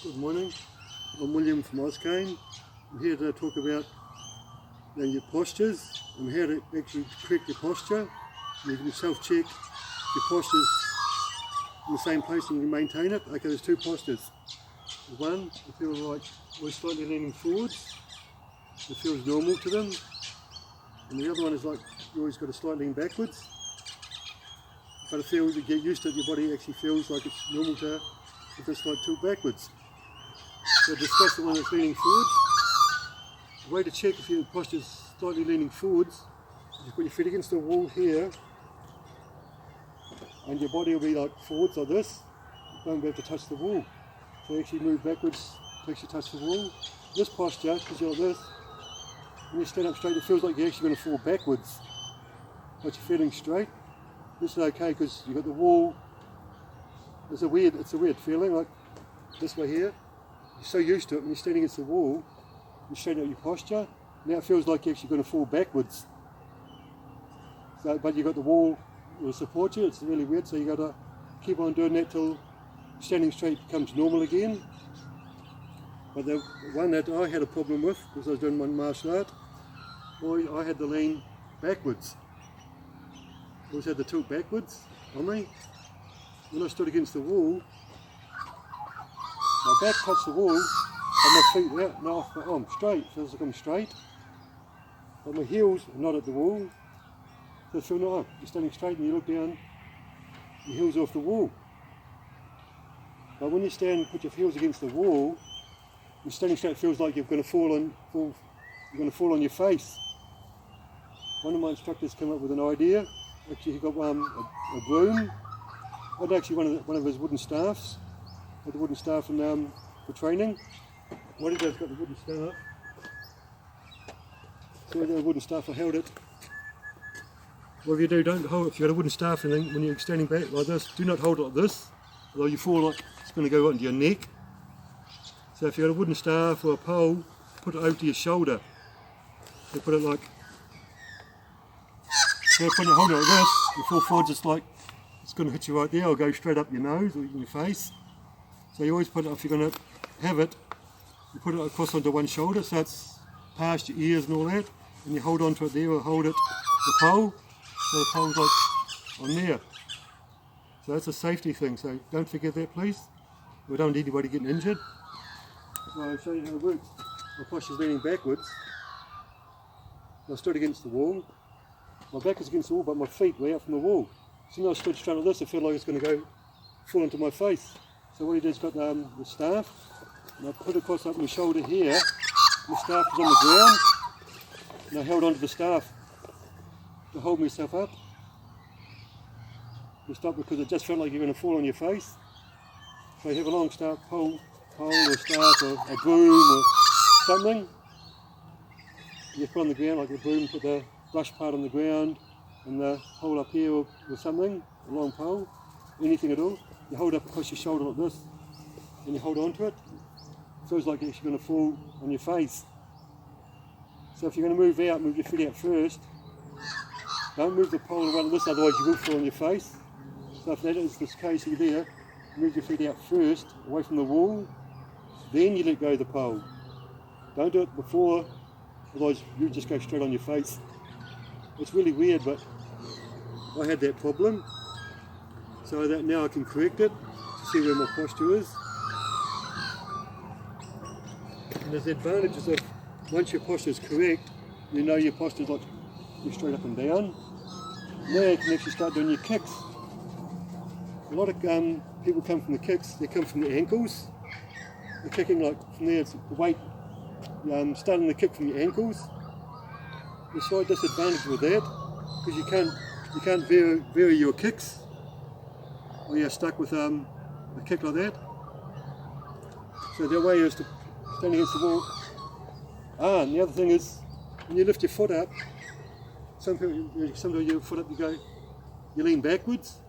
Good morning, I'm William from OzCane. I'm here to talk about your postures and how to actually correct your posture. You can self-check your postures in the same place and you maintain it. Okay, there's two postures. One, you feel like we're slightly leaning forwards, it feels normal to them. And the other one is like you always got to slightly lean backwards. But I feel you get used to it, your body actually feels like it's normal to if it's like tilt backwards. So discuss the one that's leaning forwards. The way to check if your posture is slightly leaning forwards, you put your feet against the wall here, and your body will be like forwards like this. You won't be able to touch the wall. So you actually move backwards to actually touch the wall. This posture, because you're like this, when you stand up straight, it feels like you're actually going to fall backwards. But you're feeling straight. This is okay because you've got the wall. It's a weird feeling, like this way here. You're so used to it when you're standing against the wall, you straighten out your posture. Now it feels like you're actually going to fall backwards. So, but you've got the wall will support you. It's really weird, so you've got to keep on doing that till standing straight becomes normal again. But the one that I had a problem with, because I was doing my martial art, I had to lean backwards. I always had the tilt backwards on me. When I stood against the wall, my back touched the wall, and my feet out. Now I'm straight, feels like I'm straight. But my heels are not at the wall. So I feel no, you're standing straight and you look down, your heels are off the wall. But when you stand, put your heels against the wall, you're standing straight, it feels like you're going to fall on your face. One of my instructors came up with an idea. Actually, he got a broom. I'd actually one of his wooden staffs. Had the wooden staff for training. What he does, got the wooden staff. So with the wooden staff, I held it. Whatever you do, don't hold it. If you've got a wooden staff and then when you're standing back like this, do not hold it like this. Although you fall like it's going to go right into your neck. So if you've got a wooden staff or a pole, put it over to your shoulder. So put it like, so when you hold it like this, you fall forwards, it's like, it's going to hit you right there, or go straight up your nose or in your face. So you always put it, if you're going to have it, you put it across onto one shoulder so it's past your ears and all that, and you hold onto it there or hold it, the pole, so the pole's like on there. So that's a safety thing, so don't forget that please. We don't want anybody getting injured. So I'll show you how it works. My posture's leaning backwards. I stood against the wall. My back is against the wall, but my feet were out from the wall. So when I stood straight like this, I felt like it's going to fall into my face. So what he did is got the staff, and I put it across up my shoulder here. The staff was on the ground, and I held onto the staff to hold myself up. To stop because it just felt like you're going to fall on your face. So you have a long staff, pole or staff or a broom or something. You put on the ground like a broom, put the brush part on the ground and the hole up here or something, a long pole, anything at all. You hold up across your shoulder like this and you hold on to it. It feels like you're actually going to fall on your face. So if you're going to move out, move your feet out first. Don't move the pole around this, otherwise you will fall on your face. So if that is the case here there, move your feet out first, away from the wall, then you let go of the pole. Don't do it before, otherwise you just go straight on your face. It's really weird, but I had that problem. So that now I can correct it to see where my posture is. And there's the advantages of once your posture is correct, you know your posture is like you're straight up and down. Now you can actually start doing your kicks. A lot of people come from the kicks, they come from the ankles. They're kicking like from there, it's the weight, starting the kick from your ankles. There's a slight disadvantage with that because you can't vary your kicks. Or you're stuck with a kick like that. So the way is to stand against the wall. And the other thing is, when you lift your foot up, sometimes your foot up, you lean backwards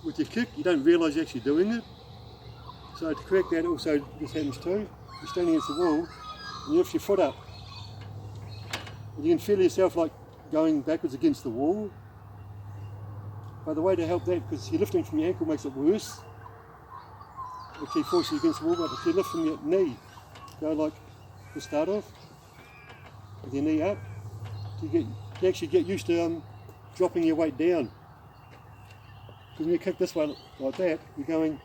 with your kick. You don't realise you're actually doing it. So to correct that, also this happens too. You're standing against the wall, and you lift your foot up. And you can feel yourself like going backwards against the wall. But the way to help that, because you're lifting from your ankle makes it worse. actually force you against the wall, but if you lift from your knee, go like to start off, with your knee up, you actually get used to dropping your weight down. Because when you kick this way like that, you're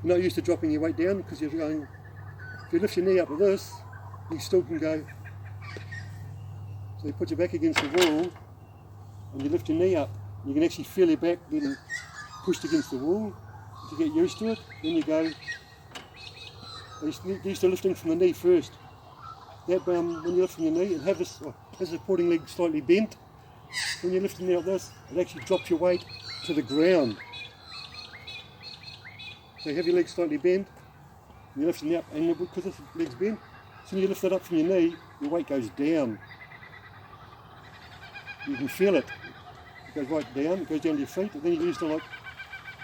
not used to dropping your weight down, because you're going, if you lift your knee up with this, you still can go. So you put your back against the wall, and you lift your knee up, you can actually feel your back getting pushed against the wall. To get used to it, then you go, used to lifting from the knee first. That when you lift from your knee and have this supporting leg slightly bent, when you're lifting out this, it actually drops your weight to the ground. So you have your leg slightly bent, and you're lifting up, and because this leg's bent, so when you lift it up from your knee, your weight goes down. You can feel it. It goes right down, it goes down to your feet, and then you used to like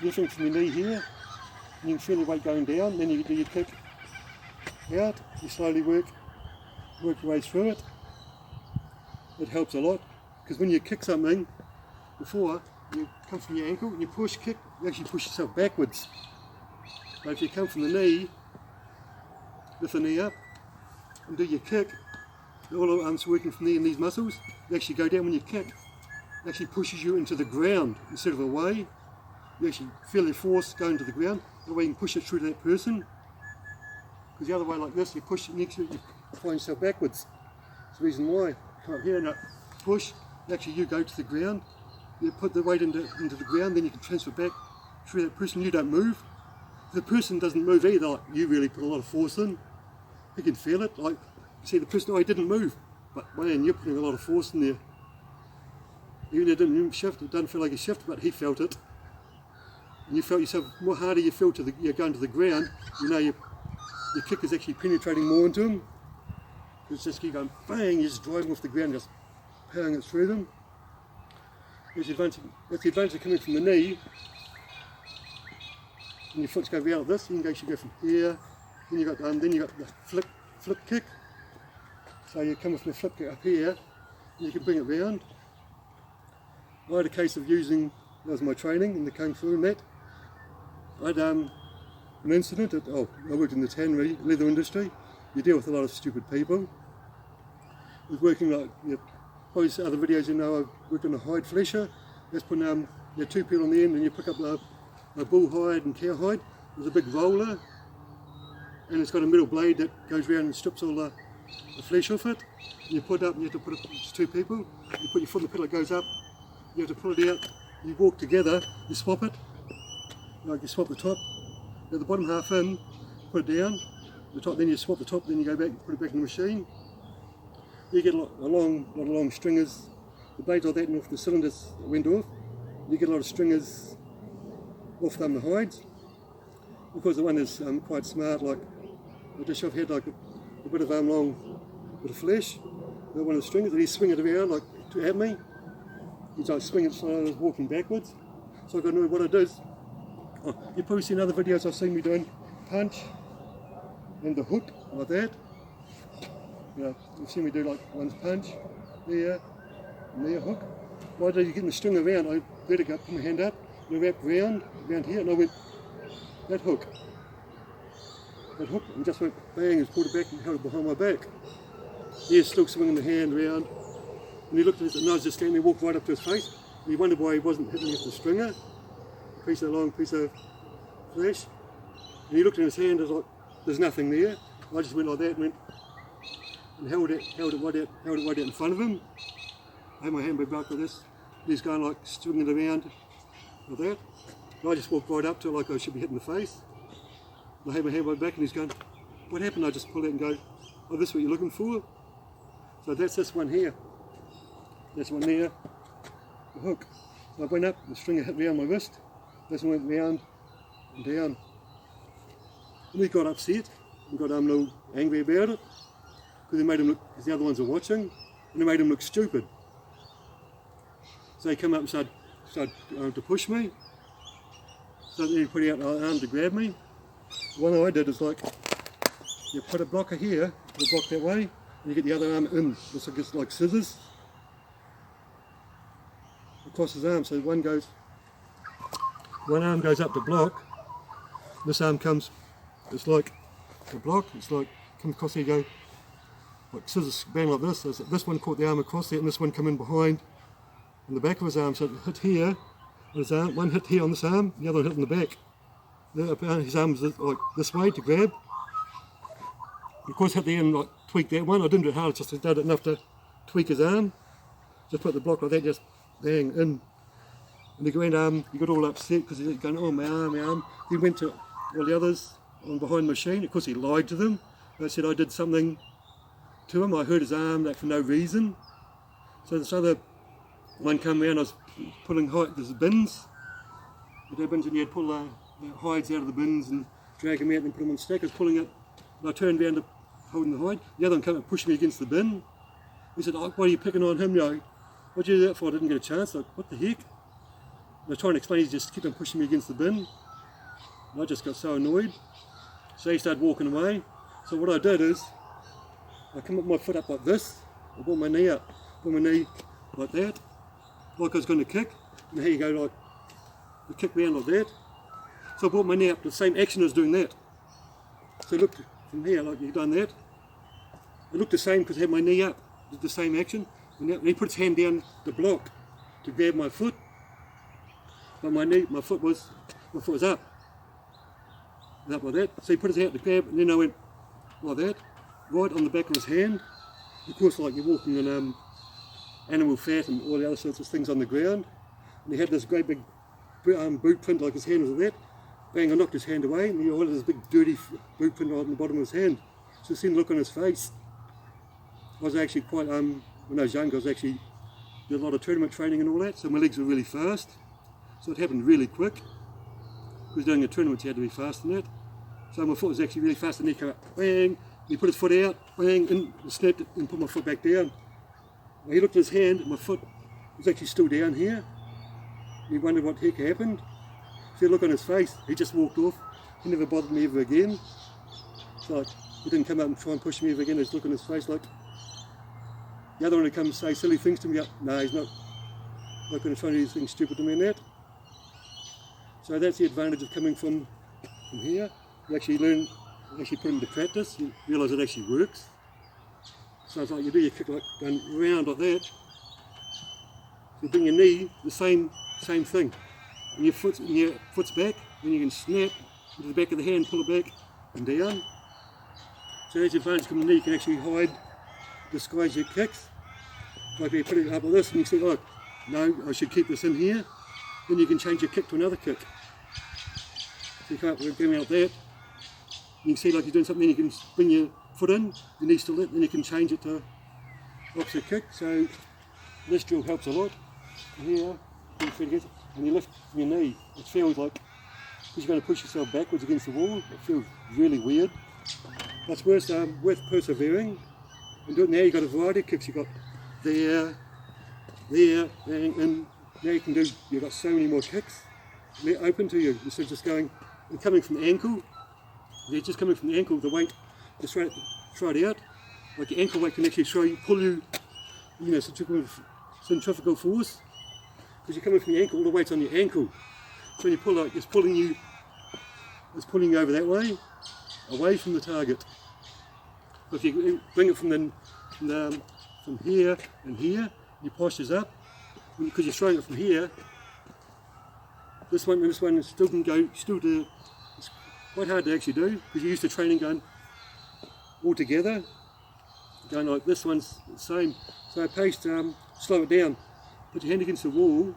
lifting from your knee here, and you can feel your weight going down, then you do your kick out, you slowly work your way through it. It helps a lot, because when you kick something, before, you come from your ankle and you push, kick, you actually push yourself backwards. But if you come from the knee, lift the knee up, and do your kick, all the arms working from there in these muscles, you actually go down when you kick. It actually pushes you into the ground instead of away. You actually feel your force going to the ground, that way you can push it through to that person. Because the other way like this, you push it next to it, you find yourself backwards. That's the reason why. Come up here and push, actually you go to the ground, you put the weight into the ground, then you can transfer back through that person, you don't move. If the person doesn't move either, like you really put a lot of force in, you can feel it, like you see the person, he didn't move, but man, you're putting a lot of force in there. Even if it didn't shift, it doesn't feel like a shift, but he felt it. And you felt yourself, more harder you feel you're going to the ground, you know your kick is actually penetrating more into him. It's just keep going bang, you're just driving off the ground, just powering it through them. That's the advantage of coming from the knee. And your foot's go out like this, you can actually go from here, then you got the flip kick. So you come from the flip kick up here, and you can bring it round. I had a case of using, that was my training in the Kung Fu and that. I had an incident I worked in the tannery leather industry. You deal with a lot of stupid people. I was working like, probably other videos you know, I worked on a hide flesher. That's putting two people on the end and you pick up a bull hide and cow hide. There's a big roller and it's got a metal blade that goes around and strips all the flesh off it. And you put it up, you have to put it, it's two people. You put your foot in the pedal, it goes up. You have to pull it out, you walk together, you swap it. Like you swap the top, get the bottom half in, put it down, the top, then you swap the top, then you go back and put it back in the machine. You get a lot of long stringers, the blades like that, and off the cylinders that went off. You get a lot of stringers off the hides. Because the one is quite smart, like I just had like a bit of long bit of flesh, one of the stringers, and he's swinging it around like at me. He's like swinging it, so I was walking backwards. So I got to know what it is. You've probably seen other videos I've seen me doing punch and the hook like that. You've seen me do like one's punch, there, and there, hook. Why did you get the string around? I let it go, put my hand up, and I wrapped around here, and I went, that hook, and just went bang, and pulled it back and held it behind my back. He's still swinging the hand around, and he looked at it, and I was just standing there, walked right up to his face, and he wondered why he wasn't hitting me with the stringer, a long piece of flesh, and he looked at his hand, and was like, there's nothing there. I just went like that and went, and held it right out in front of him. I had my hand back like this. He's going like swinging it around like that. And I just walked right up to it like I should be hitting the face. And I had my hand right back and he's going, what happened? I just pull it and go, oh, this is what you're looking for? So that's this one here. This one there, the hook. So I went up, the stringer hit around my wrist. This one went round and down. And he got upset and got a little angry about it. Because it made him look, because the other ones are watching, and it made him look stupid. So he came up and started to push me. So then he put out an arm to grab me. The one I did is like, you put a blocker here, put a block that way, and you get the other arm in. It's like scissors across his arm. So one arm goes up to block, this arm comes, it's like a block, it's like, come across here, go, like scissors bang like this. This one caught the arm across there, and this one come in behind on the back of his arm, so it hit here on his arm, one hit here on this arm, the other one hit in the back. His arm was like this way to grab. Of course hit there and like tweak that one. I didn't do it hard, just did it enough to tweak his arm. Just put the block like that, just bang in. And the grand arm, he got all upset because he's going, oh my arm, my arm. He went to all the others on behind the machine. Of course he lied to them. They said I did something to him. I hurt his arm like for no reason. So this other one come around, I was pulling there's bins. The bins, and you had to pull the hides out of the bins and drag them out and put them on stack. I was pulling it, and I turned around to holding the hide. The other one came and pushed me against the bin. He said, oh, why are you picking on him? What'd you do that for? I didn't get a chance. Like, what the heck? And I was trying to explain, he just kept on pushing me against the bin. And I just got so annoyed. So he started walking away. So what I did is, I come up my foot up like this. I brought my knee up. Put my knee like that. Like I was going to kick. And here you go, like, I kick round like that. So I brought my knee up, the same action as doing that. So look from here, like you've done that. It looked the same because I had my knee up. Did the same action. And he put his hand down the block to grab my foot. But my foot was up. Up like that. So he put his hand to grab, and then I went like that, right on the back of his hand. Of course, like you're walking on animal fat and all the other sorts of things on the ground. And he had this great big boot print, like his hand was like that. Bang, I knocked his hand away, and he had this big dirty boot print right on the bottom of his hand. So seeing the look on his face. I was actually quite, when I was younger, I was actually did a lot of tournament training and all that, so my legs were really fast. So it happened really quick. Because doing a tournament, you had to be fast in that. So my foot was actually really fast, and he came up, bang, he put his foot out, bang, and snapped it and put my foot back down. And he looked at his hand, and my foot was actually still down here. He wondered what the heck happened. See the look on his face, he just walked off. He never bothered me ever again. So like, he didn't come up and try and push me ever again. His look on his face like, the other one would come and say silly things to me. No, he's not going to try to do anything stupid to me in that. So that's the advantage of coming from here. You actually learn, you actually put it into practice, you realise it actually works. So it's like you do your kick like going round like that. You bring your knee, the same thing. And your foot's back, then you can snap with the back of the hand, pull it back and down. So that's the advantage from the knee, you can actually hide, disguise your kicks. Like you put it up like this and you say, oh, no, I should keep this in here. Then you can change your kick to another kick. So you come up with going out that. You can see like you're doing something, then you can bring your foot in, your knee still in, then you can change it to opposite kick. So this drill helps a lot. Here, and you lift your knee. It feels like, because you're going to push yourself backwards against the wall, it feels really weird. That's worth persevering. And doing now, you've got a variety of kicks. You've got there, bang, and now you've got so many more kicks. They're open to you instead of just going and coming from the ankle. They're just coming from the ankle, the weight, just try it out. Like your ankle weight can actually pull you, centrifugal force. Because you're coming from your ankle, all the weight's on your ankle. So when you pull out, it's pulling you over that way, away from the target. But if you bring it from here and here, your posture's up. Because you're throwing it from here, this one and this one still can go, it's quite hard to actually do, because you're used to training going all together, going like this one's the same. So slow it down, put your hand against the wall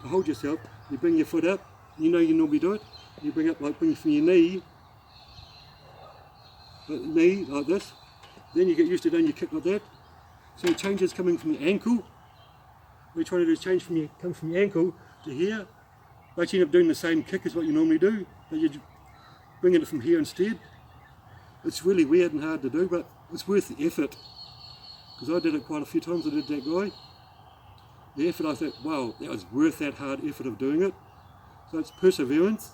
to hold yourself, you bring your foot up, you normally do it, you bring it from your knee like this, then you get used to doing your kick like that. So your change is coming from your ankle. What you're trying to do is come from your ankle to here, but you end up doing the same kick as what you normally do, but you're bringing it from here instead. It's really weird and hard to do, but it's worth the effort. Because I did it quite a few times, I did that guy. The effort, I thought, wow, that was worth that hard effort of doing it. So it's perseverance,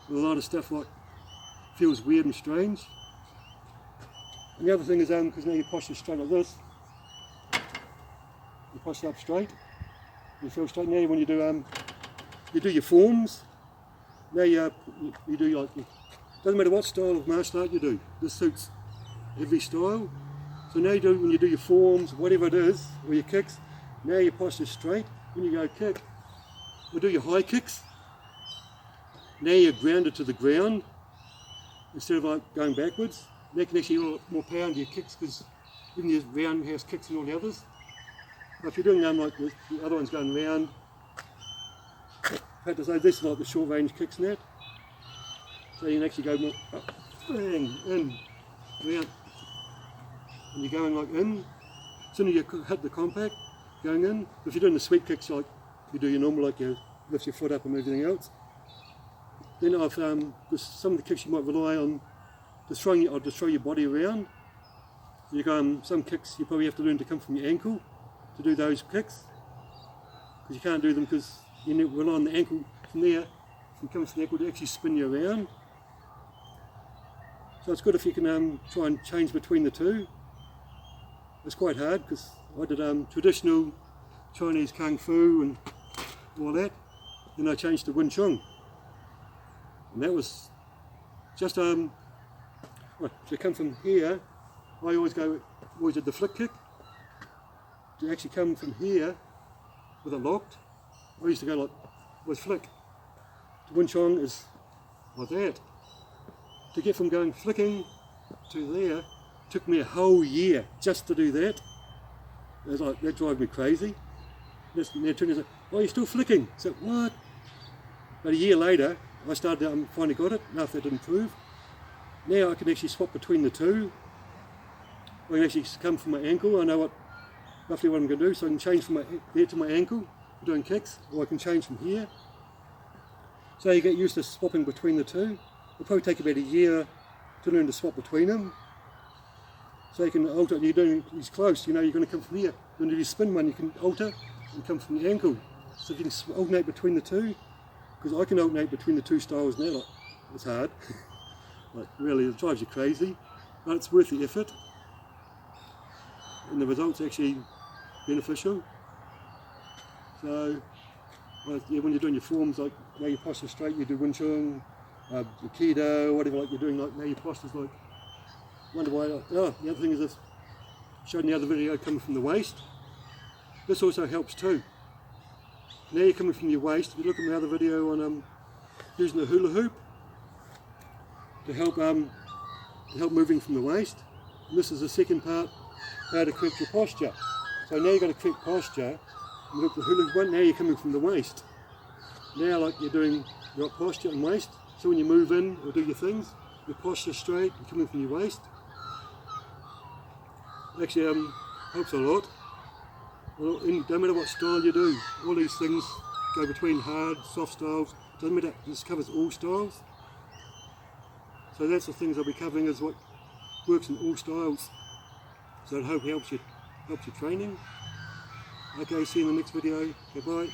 with a lot of stuff like, feels weird and strange. And the other thing is, because now your posture's straight like this, you posture up straight, you feel straight. Now when you do your forms, Now you do like, doesn't matter what style of martial art you do, this suits every style. So now when you do your forms, whatever it is, or your kicks, now your posture's straight. When you go kick, or do your high kicks, now you're grounded to the ground instead of like going backwards. Now you can actually get a lot more power into your kicks because even your roundhouse kicks and all the others. But if you're doing like the other one's going round, I have to say this is like the short range kicks now. So you can actually go more up, bang, in, round. And you're going like in. As soon as you hit the compact, going in. If you're doing the sweep kicks like you do your normal, like you lift your foot up and everything else. Then I've because some of the kicks you might rely on just throw your body around. You go some kicks you probably have to learn to come from your ankle to do those kicks. Because you can't do them because you rely on the ankle from there, from coming from the ankle to actually spin you around. So it's good if you can try and change between the two. It's quite hard because I did traditional Chinese Kung Fu and all that. Then I changed to Wing Chun. And that was just, to come from here, I always did the flick kick. To actually come from here with it locked, I used to go like, with flick. To Wing Chun is like that. To get from going flicking to there, took me a whole year just to do that. It was like, that drove me crazy. They're turning and say, oh, you're still flicking. I said, what? But a year later, I started, finally got it, enough that didn't improve. Now I can actually swap between the two. I can actually come from my ankle, I know roughly what I'm going to do, so I can change from there to my ankle for doing kicks, or I can change from here. So you get used to swapping between the two. It'll probably take about a year to learn to swap between them. So you can alter, you're doing these close, you're going to come from here. When you do your spin one, you can alter and come from the ankle. So you can alternate between the two. Because I can alternate between the two styles now, like, it's hard. Like really, it drives you crazy. But it's worth the effort. And the result's actually beneficial. So, yeah, when you're doing your forms, like now your posture's straight, you do Wing Chun, Aikido, whatever, like you're doing, like now your posture's like, wonder why, the other thing is this, showed in the other video coming from the waist. This also helps too. Now you're coming from your waist. If you look at my other video on using the hula hoop to help moving from the waist. And this is the second part, how to correct your posture. So now you've got to correct posture. You look at the hula hoop one, now you're coming from the waist. Now like you're doing your posture and waist. So when you move in or do your things, your posture's straight, you're coming from your waist. Actually helps a lot. Well, no matter what style you do, all these things go between hard, soft styles. Doesn't matter, this covers all styles. So that's the things I'll be covering, is what works in all styles. So I hope it helps your training. Okay, see you in the next video. Goodbye.